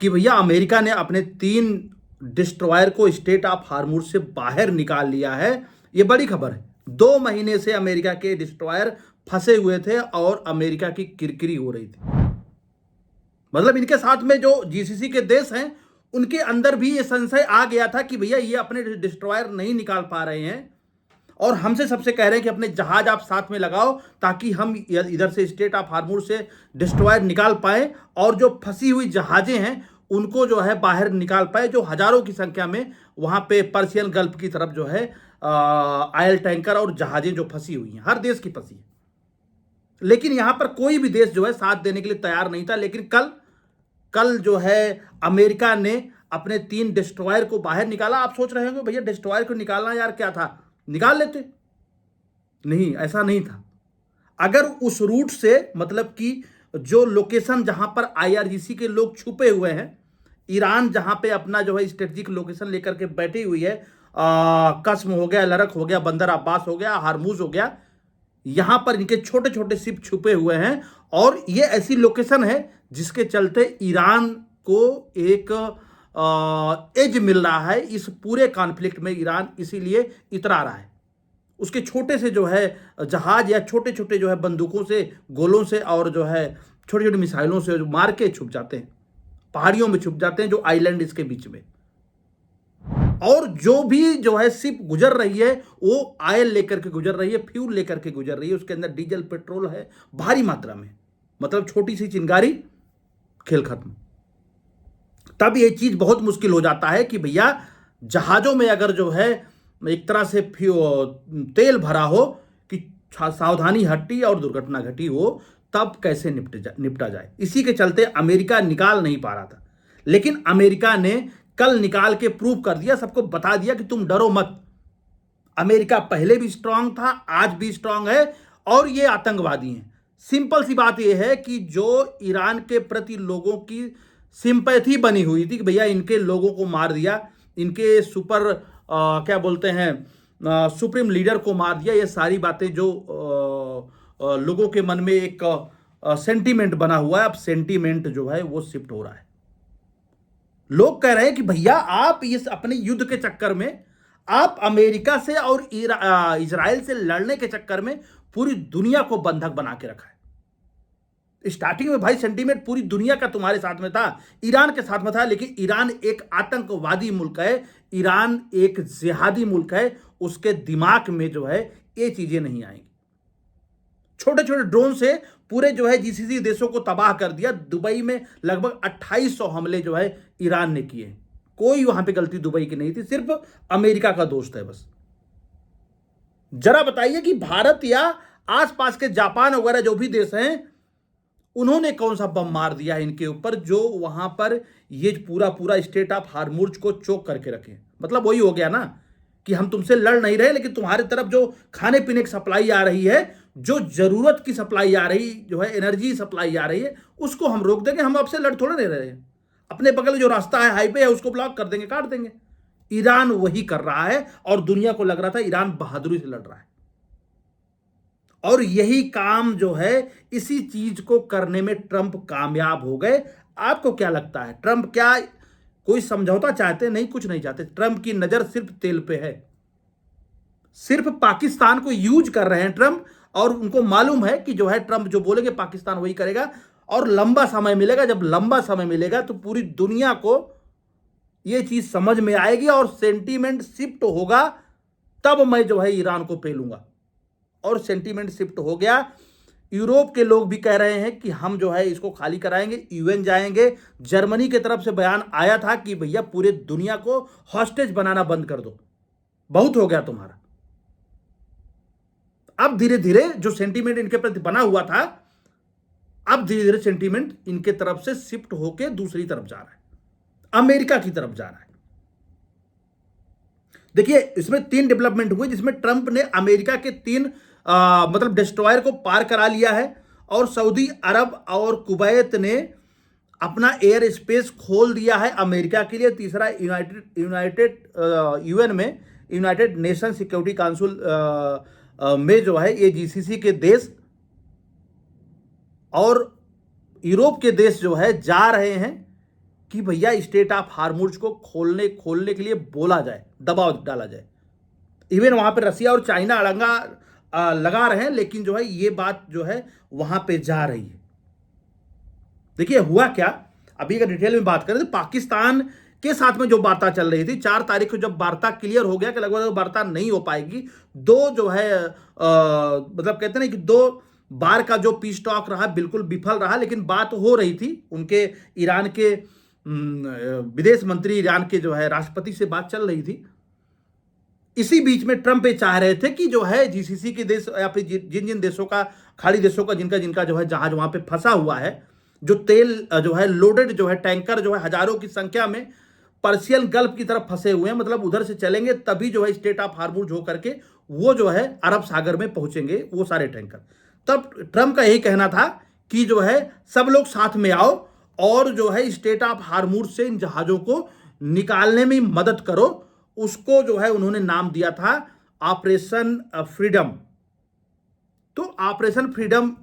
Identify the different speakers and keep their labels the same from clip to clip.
Speaker 1: कि भैया अमेरिका ने अपने 3 डिस्ट्रॉयर को स्ट्रेट ऑफ हार्मूज से बाहर निकाल लिया है। ये बड़ी खबर है। 2 महीने से अमेरिका के डिस्ट्रॉयर फंसे हुए थे और अमेरिका की किरकिरी हो रही थी। मतलब इनके साथ में जो जीसीसी के देश हैं, उनके अंदर भी ये संशय आ गया था कि भैया ये अपने डिस्ट्रॉयर नहीं निकाल पा रहे हैं और हमसे सबसे कह रहे हैं कि अपने जहाज आप साथ में लगाओ ताकि हम इधर से स्ट्रेट ऑफ हार्मूज से डिस्ट्रॉयर निकाल पाए और जो फंसी हुई जहाजें हैं उनको जो है बाहर निकाल पाए, जो हजारों की संख्या में वहां पे पर्शियन गल्फ की तरफ जो है ऑयल टैंकर और जहाजें जो फंसी हुई हैं, हर देश की फंसी है। लेकिन यहां पर कोई भी देश जो है साथ देने के लिए तैयार नहीं था। लेकिन कल जो है अमेरिका ने अपने 3 डिस्ट्रॉयर को बाहर निकाला। आप सोच रहे होंगे भैया डिस्ट्रॉयर को निकालना यार क्या था, निकाल लेते। नहीं, ऐसा नहीं था। अगर उस रूट से, मतलब कि जो लोकेशन जहां पर आईआरजीसी के लोग छुपे हुए हैं, ईरान जहां पे अपना जो है स्ट्रेटेजिक लोकेशन लेकर के बैठी हुई है, कस्म हो गया, लरक हो गया, बंदर अब्बास हो गया, हारमूज हो गया, यहां पर इनके छोटे छोटे शिप छुपे हुए हैं और ये ऐसी लोकेशन है जिसके चलते ईरान को एक एज मिल रहा है इस पूरे कॉन्फ्लिक्ट में। ईरान इसीलिए इतरा रहा है। उसके छोटे से जो है जहाज या छोटे छोटे जो है बंदूकों से, गोलों से और जो है छोटी छोटी मिसाइलों से जो मार के छुप जाते हैं, पहाड़ियों में छुप जाते हैं जो आइलैंड इसके बीच में। और जो भी जो है शिप गुजर रही है वो ऑयल लेकर के गुजर रही है, फ्यूल लेकर के गुजर रही है, उसके अंदर डीजल पेट्रोल है भारी मात्रा में। मतलब छोटी सी चिंगारी, खेल खत्म। तब ये चीज बहुत मुश्किल हो जाता है कि भैया जहाजों में अगर जो है एक तरह से तेल भरा हो कि सावधानी हटी और दुर्घटना घटी हो, तब कैसे निपटा जाए। इसी के चलते अमेरिका निकाल नहीं पा रहा था। लेकिन अमेरिका ने कल निकाल के प्रूव कर दिया, सबको बता दिया कि तुम डरो मत। अमेरिका पहले भी स्ट्रांग था, आज भी स्ट्रांग है और ये आतंकवादी हैं। सिंपल सी बात यह है कि जो ईरान के प्रति लोगों की सिंपैथी बनी हुई थी कि भैया इनके लोगों को मार दिया, इनके क्या बोलते हैं सुप्रीम लीडर को मार दिया, ये सारी बातें जो लोगों के मन में एक सेंटीमेंट बना हुआ है, अब सेंटीमेंट जो है वो शिफ्ट हो रहा है। लोग कह रहे हैं कि भैया आप इस अपने युद्ध के चक्कर में, आप अमेरिका से और इजराइल से लड़ने के चक्कर में पूरी दुनिया को बंधक बना के रखा है। स्टार्टिंग में भाई सेंटीमेंट पूरी दुनिया का तुम्हारे साथ में था, ईरान के साथ में था, लेकिन ईरान एक आतंकवादी मुल्क है, ईरान एक जिहादी मुल्क है, उसके दिमाग में जो है ये चीजें नहीं आएंगी। छोटे छोटे ड्रोन से पूरे जो है जीसीसी देशों को तबाह कर दिया। दुबई में लगभग 2800 हमले जो है ईरान ने किए। कोई वहां पे गलती दुबई की नहीं थी, सिर्फ अमेरिका का दोस्त है बस। जरा बताइए कि भारत या आसपास के जापान वगैरह जो भी देश हैं, उन्होंने कौन सा बम मार दिया है इनके ऊपर जो वहां पर ये पूरा पूरा स्ट्रेट ऑफ हार्मूज को चोक करके रखे। मतलब वही हो गया ना कि हम तुमसे लड़ नहीं रहे, लेकिन तुम्हारी तरफ जो खाने पीने की सप्लाई आ रही है, जो जरूरत की सप्लाई आ रही जो है, एनर्जी सप्लाई आ रही है, उसको हम रोक देंगे। हम आपसे लड़ थोड़े नहीं रहे हैं। अपने बगल जो रास्ता है, हाईवे है, उसको ब्लॉक कर देंगे, काट देंगे। ईरान वही कर रहा है और दुनिया को लग रहा था ईरान बहादुरी से लड़ रहा है। और यही काम जो है, इसी चीज को करने में ट्रंप कामयाब हो गए। आपको क्या लगता है, ट्रंप क्या कोई समझौता चाहते? नहीं, कुछ नहीं चाहते। ट्रंप की नजर सिर्फ तेल पे है, सिर्फ पाकिस्तान को यूज कर रहे हैं ट्रंप। और उनको मालूम है कि जो है ट्रंप जो बोलेंगे पाकिस्तान वही करेगा और लंबा समय मिलेगा। जब लंबा समय मिलेगा तो पूरी दुनिया को यह चीज समझ में आएगी और सेंटीमेंट शिफ्ट होगा, तब मैं जो है ईरान को पेलूंगा। और सेंटीमेंट शिफ्ट हो गया। यूरोप के लोग भी कह रहे हैं कि हम जो है इसको खाली कराएंगे, यूएन जाएंगे। जर्मनी की तरफ से बयान आया था कि भैया पूरे दुनिया को हॉस्टेज बनाना बंद कर दो, बहुत हो गया तुम्हारा। अब धीरे धीरे जो सेंटीमेंट इनके प्रति बना हुआ था, अब धीरे धीरे सेंटीमेंट इनके तरफ से शिफ्ट होकर दूसरी तरफ जा रहा है, अमेरिका की तरफ जा रहा है। देखिए इसमें 3 डेवलपमेंट हुए जिसमें ट्रंप ने अमेरिका के 3 मतलब डिस्ट्रॉयर को पार करा लिया है और सऊदी अरब और कुवैत ने अपना एयर स्पेस खोल दिया है अमेरिका के लिए। तीसरा यूएन में, यूनाइटेड नेशन सिक्योरिटी काउंसिल में जो है ये जीसीसी के देश और यूरोप के देश जो है जा रहे हैं कि भैया स्टेट ऑफ हार्मुज को खोलने के लिए बोला जाए, दबाव डाला जाए। इवन वहां पे रसिया और चाइना अड़ंगा लगा रहे हैं, लेकिन जो है ये बात जो है वहां पे जा रही है। देखिए हुआ क्या, अभी अगर डिटेल में बात करें तो पाकिस्तान के साथ में जो वार्ता चल रही थी 4 तारीख को, जब वार्ता क्लियर हो गया कि लगभग वार्ता नहीं हो पाएगी, दो जो है मतलब कहते हैं ना कि 2 बार का जो पीस टॉक रहा बिल्कुल विफल रहा, लेकिन बात हो रही थी। उनके ईरान के विदेश मंत्री, ईरान के जो है राष्ट्रपति से बात चल रही थी। इसी बीच में ट्रंप ये चाह रहे थे कि जो है जीसीसी के देश या फिर जिन जिन देशों का, खाड़ी देशों का जिनका जिनका जो है जहाज वहां पे फंसा हुआ है, जो तेल जो है लोडेड जो है टैंकर जो है हजारों की संख्या में पर्शियन गल्फ की तरफ फंसे हुए हैं, मतलब उधर से चलेंगे तभी जो है स्टेट ऑफ हार्मुज हो करके वो जो है अरब सागर में पहुंचेंगे वो सारे टैंकर। तब ट्रंप का यही कहना था कि जो है सब लोग साथ में आओ और जो है स्टेट ऑफ हार्मुज से इन जहाजों को निकालने में मदद करो। उसको जो है उन्होंने नाम दिया था ऑपरेशन फ्रीडम। तो ऑपरेशन फ्रीडम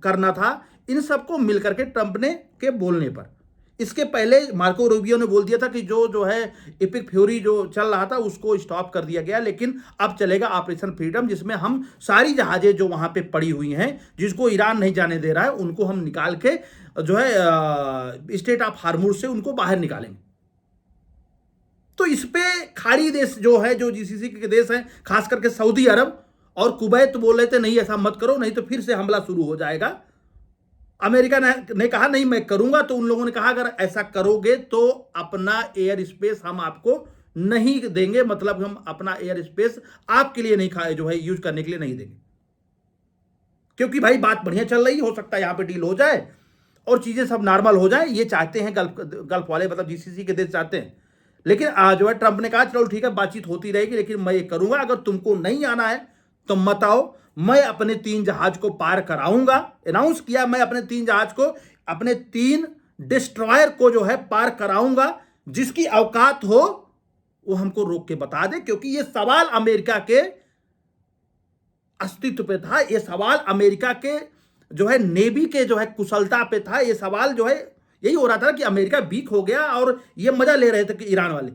Speaker 1: करना था इन सबको मिलकर के ट्रंप ने के बोलने पर। इसके पहले मार्को रूबियो ने बोल दिया था कि जो है इपिक फ्यूरी जो चल रहा था उसको स्टॉप कर दिया गया, लेकिन अब चलेगा ऑपरेशन फ्रीडम, जिसमें हम सारी जहाजें जो वहां पे पड़ी हुई हैं जिसको ईरान नहीं जाने दे रहा है उनको हम निकाल के जो है स्टेट ऑफ हार्मुज से उनको बाहर निकालेंगे। तो इस पे खाड़ी देश जो है, जो जीसीसी के देश हैं, खास करके सऊदी अरब और कुवैत बोल रहे थे नहीं ऐसा मत करो, नहीं तो फिर से हमला शुरू हो जाएगा। अमेरिका ने कहा नहीं मैं करूंगा, तो उन लोगों ने कहा अगर ऐसा करोगे तो अपना एयर स्पेस हम आपको नहीं देंगे, मतलब हम अपना एयर स्पेस आपके लिए नहीं खाए जो है यूज करने के लिए नहीं देंगे। क्योंकि भाई बात बढ़िया चल रही, हो सकता है यहां पे डील हो जाए और चीजें सब नॉर्मल हो जाए, ये चाहते हैं गल्फ वाले, मतलब जीसीसी के देश चाहते हैं। लेकिन जो है ट्रंप ने कहा चलो ठीक है बातचीत होती रहेगी, लेकिन मैं ये करूंगा, अगर तुमको नहीं आना है तो मत आओ, मैं अपने 3 जहाज को पार कराऊंगा। अनाउंस किया मैं अपने 3 जहाज को, अपने 3 डिस्ट्रॉयर को जो है पार कराऊंगा, जिसकी औकात हो वो हमको रोक के बता दे। क्योंकि ये सवाल अमेरिका के अस्तित्व पे था, ये सवाल अमेरिका के जो है नेवी के जो है कुशलता पे था, ये सवाल जो है यही हो रहा था कि अमेरिका वीक हो गया और ये मजा ले रहे थे कि ईरान वाले।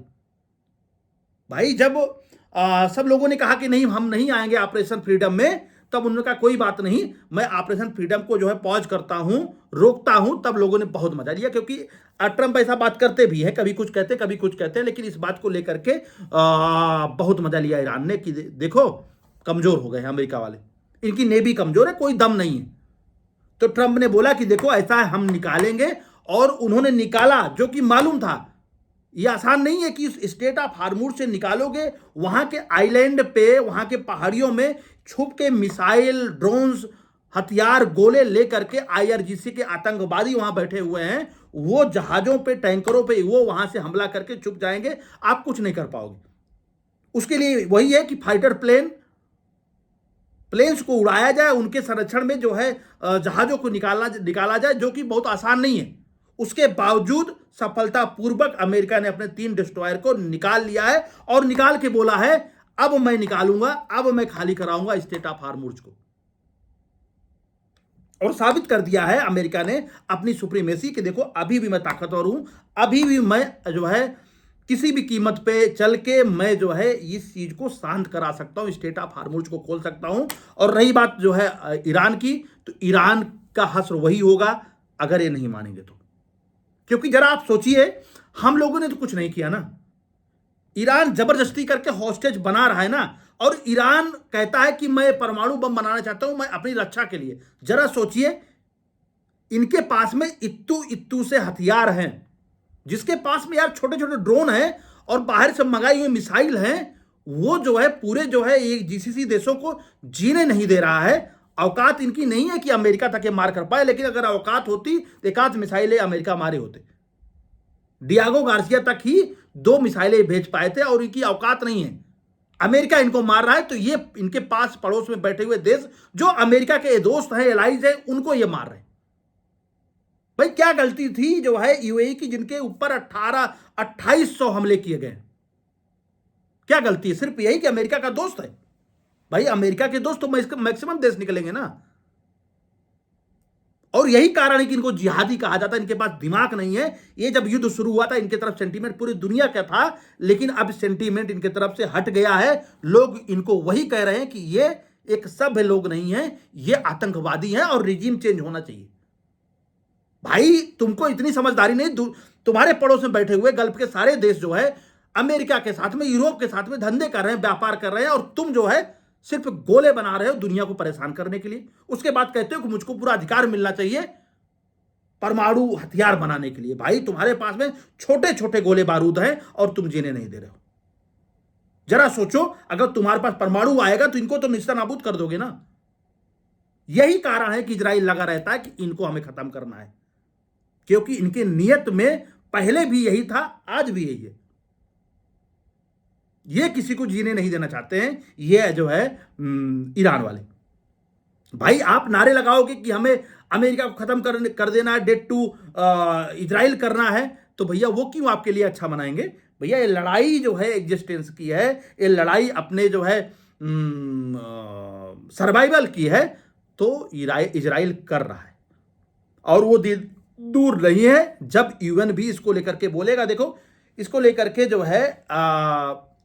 Speaker 1: भाई जब सब लोगों ने कहा कि नहीं हम नहीं आएंगे ऑपरेशन फ्रीडम में, तब उन्होंने कहा कोई बात नहीं, मैं ऑपरेशन फ्रीडम को जो है पॉज करता हूं, रोकता हूं। तब लोगों ने बहुत मजा लिया, क्योंकि ट्रंप ऐसा बात करते भी है, कभी कुछ कहते कभी कुछ कहते हैं, लेकिन इस बात को लेकर के बहुत मजा लिया ईरान ने कि देखो कमजोर हो गए हैं अमेरिका वाले, इनकी नेवी कमजोर है, कोई दम नहीं है। तो ट्रंप ने बोला कि देखो ऐसा है हम निकालेंगे, और उन्होंने निकाला, जो कि मालूम था ये आसान नहीं है कि स्टेट ऑफ हार्मुज से निकालोगे, वहां के आइलैंड पे, वहां के पहाड़ियों में छुप के मिसाइल, ड्रोन्स, हथियार, गोले लेकर के आईआरजीसी के आतंकवादी वहां बैठे हुए हैं, वो जहाजों पे, टैंकरों पे वो वहां से हमला करके छुप जाएंगे, आप कुछ नहीं कर पाओगे। उसके लिए वही है कि फाइटर प्लेन्स को उड़ाया जाए, उनके संरक्षण में जो है जहाजों को निकाला जाए, जो कि बहुत आसान नहीं है। उसके बावजूद सफलतापूर्वक अमेरिका ने अपने 3 डिस्ट्रॉयर को निकाल लिया है, और निकाल के बोला है अब मैं निकालूंगा, अब मैं खाली कराऊंगा स्टेट ऑफ हार्मुज को। और साबित कर दिया है अमेरिका ने अपनी सुप्रीमेसी कि देखो अभी भी मैं ताकतवर हूं, अभी भी मैं जो है किसी भी कीमत पे चल के मैं जो है इस चीज को शांत करा सकता हूं, स्टेट ऑफ हार्मुज को खोल सकता हूं। और रही बात जो है ईरान की, तो ईरान का हश्र वही होगा अगर ये नहीं मानेंगे तो। क्योंकि जरा आप सोचिए, हम लोगों ने तो कुछ नहीं किया ना, ईरान जबरदस्ती करके हॉस्टेज बना रहा है ना, और ईरान कहता है कि मैं परमाणु बम बनाना चाहता हूं, मैं अपनी रक्षा के लिए। जरा सोचिए, इनके पास में इत्तू इत्तू से हथियार हैं, जिसके पास में यार छोटे छोटे ड्रोन हैं और बाहर से मंगाई हुई मिसाइल हैं, वो जो है पूरे जो है ये जीसीसी देशों को जीने नहीं दे रहा है। औकात इनकी नहीं है कि अमेरिका तक ये मार कर पाए, लेकिन अगर औकात होती तो एकाध मिसाइलें अमेरिका मारे होते। डियागो गार्सिया तक ही 2 मिसाइलें भेज पाए थे, और इनकी औकात नहीं है। अमेरिका इनको मार रहा है, तो ये इनके पास पड़ोस में बैठे हुए देश जो अमेरिका के दोस्त हैं, एलाइज हैं, उनको ये मार रहे हैं। भाई क्या गलती थी जो है यूएई की, जिनके ऊपर 2800 हमले किए गए? क्या गलती है? सिर्फ यही कि अमेरिका का दोस्त है। भाई अमेरिका के दोस्त तो मैक्सिमम देश निकलेंगे ना। और यही कारण है कि इनको जिहादी कहा जाता है। इनके पास दिमाग नहीं है। ये जब युद्ध शुरू हुआ था इनके तरफ सेंटीमेंट पूरी दुनिया का था, लेकिन अब सेंटीमेंट इनके तरफ से हट गया है। लोग इनको वही कह रहे हैं कि ये एक सभ्य लोग नहीं है, ये आतंकवादी हैं और रिजीम चेंज होना चाहिए। भाई तुमको इतनी समझदारी नहीं। तुम्हारे पड़ोस में बैठे हुए गल्फ के सारे देश जो है अमेरिका के साथ में, यूरोप के साथ में धंधे कर रहे हैं, व्यापार कर रहे हैं, और तुम जो है सिर्फ गोले बना रहे हो दुनिया को परेशान करने के लिए। उसके बाद कहते हो कि मुझको पूरा अधिकार मिलना चाहिए परमाणु हथियार बनाने के लिए। भाई तुम्हारे पास में छोटे छोटे गोले बारूद हैं और तुम जीने नहीं दे रहे हो। जरा सोचो, अगर तुम्हारे पास परमाणु आएगा तो इनको तो निस्तानाबूद कर दोगे ना। यही कारण है कि इजराइल लगा रहता है कि इनको हमें खत्म करना है, क्योंकि इनके नियत में पहले भी यही था, आज भी यही है। ये किसी को जीने नहीं देना चाहते हैं। ये जो है ईरान वाले। भाई आप नारे लगाओगे कि हमें अमेरिका को खत्म कर देना है, डेट टू इजराइल करना है, तो भैया वो क्यों आपके लिए अच्छा मनाएंगे? भैया ये लड़ाई जो है एग्जिस्टेंस की है, ये लड़ाई अपने जो है सर्वाइवल की है, तो इजराइल कर रहा है। और वो दूर नहीं है जब यूएन भी इसको लेकर के बोलेगा। देखो इसको लेकर के जो है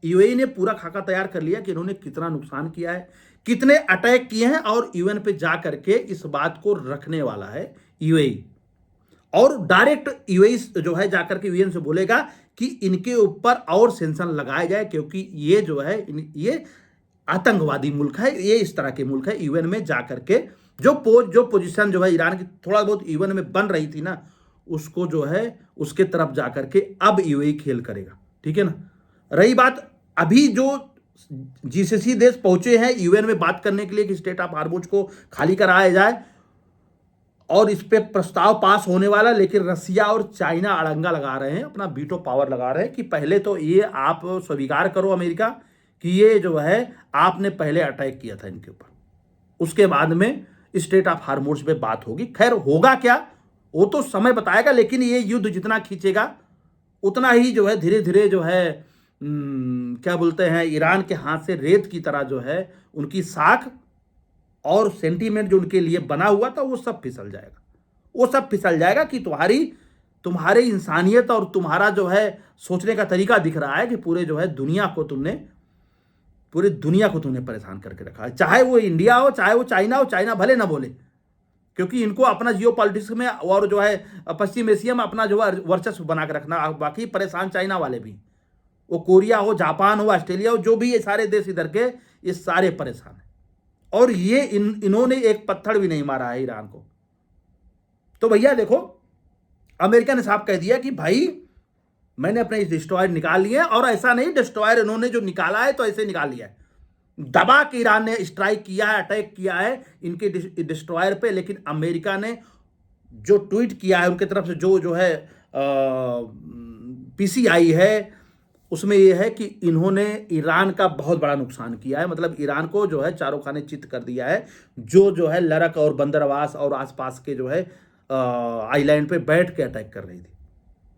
Speaker 1: यूएई ने पूरा खाका तैयार कर लिया कि इन्होंने कितना नुकसान किया है, कितने अटैक किए हैं, और यूएन पे जा करके इस बात को रखने वाला है यूएई। और डायरेक्ट यूएई जो है जाकर के यूएन से बोलेगा कि इनके ऊपर और सेंक्शन लगाए जाए, क्योंकि ये जो है ये आतंकवादी मुल्क है, ये इस तरह के मुल्क है। यूएन में जाकर के जो पोजीशन जो है ईरान की थोड़ा बहुत यूएन में बन रही थी ना, उसको जो है उसके तरफ जाकर के अब यूएई खेल करेगा। ठीक है ना। रही बात अभी जो जीसीसी देश पहुंचे हैं यूएन में बात करने के लिए कि स्टेट ऑफ हार्मुज को खाली कराया जाए, और इस पे प्रस्ताव पास होने वाला, लेकिन रसिया और चाइना अड़ंगा लगा रहे हैं, अपना वीटो पावर लगा रहे हैं कि पहले तो ये आप स्वीकार करो अमेरिका कि ये जो है आपने पहले अटैक किया था इनके ऊपर, उसके बाद में स्टेट ऑफ हार्मुज पे बात होगी। खैर होगा क्या वो तो समय बताएगा, लेकिन ये युद्ध जितना खींचेगा उतना ही जो है धीरे धीरे जो है क्या बोलते हैं, ईरान के हाथ से रेत की तरह जो है उनकी साख और सेंटीमेंट जो उनके लिए बना हुआ था वो सब फिसल जाएगा। वो सब फिसल जाएगा कि तुम्हारे इंसानियत और तुम्हारा जो है सोचने का तरीका दिख रहा है कि पूरे जो है पूरी दुनिया को तुमने परेशान करके रखा है। चाहे वो इंडिया हो, चाहे वो चाइना हो, चाइना भले ना बोले, क्योंकि इनको अपना जियो पॉलिटिक्स में और जो है पश्चिम एशिया में अपना जो है वर्चस्व बना के रखना। बाकी परेशान चाइना वाले भी, वो कोरिया हो, जापान हो, ऑस्ट्रेलिया हो, जो भी ये सारे देश इधर के, ये सारे परेशान हैं। और ये इन्होंने एक पत्थर भी नहीं मारा है ईरान को। तो भैया देखो, अमेरिका ने साफ कह दिया कि भाई मैंने अपने डिस्ट्रॉयर निकाल लिए, और ऐसा नहीं डिस्ट्रॉयर इन्होंने जो निकाला है तो ऐसे निकाल लिया है, दबा के ईरान ने स्ट्राइक किया है, अटैक किया है इनके डिस्ट्रॉयर पे। लेकिन अमेरिका ने जो ट्वीट किया है उनके तरफ से, जो है पीसीआई है, उसमें यह है कि इन्होंने ईरान का बहुत बड़ा नुकसान किया है। मतलब ईरान को जो है चारों खाने चित कर दिया है, जो है लरक और बंदरवास और आसपास के जो है आइलैंड पे बैठ के अटैक कर रही थी।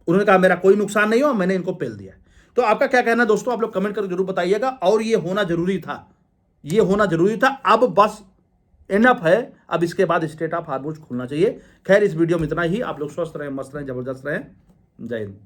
Speaker 1: उन्होंने कहा मेरा कोई नुकसान नहीं हो, मैंने इनको पेल दिया। तो आपका क्या कहना है दोस्तों, आप लोग कमेंट करके जरूर बताइएगा। और ये होना जरूरी था, ये होना जरूरी था। अब बस इनफ है, अब इसके बाद स्टेट ऑफ हार्मुज खुलना चाहिए। खैर इस वीडियो में इतना ही। आप लोग स्वस्थ रहें, मस्त रहें, जबरदस्त रहें। जय हिंद।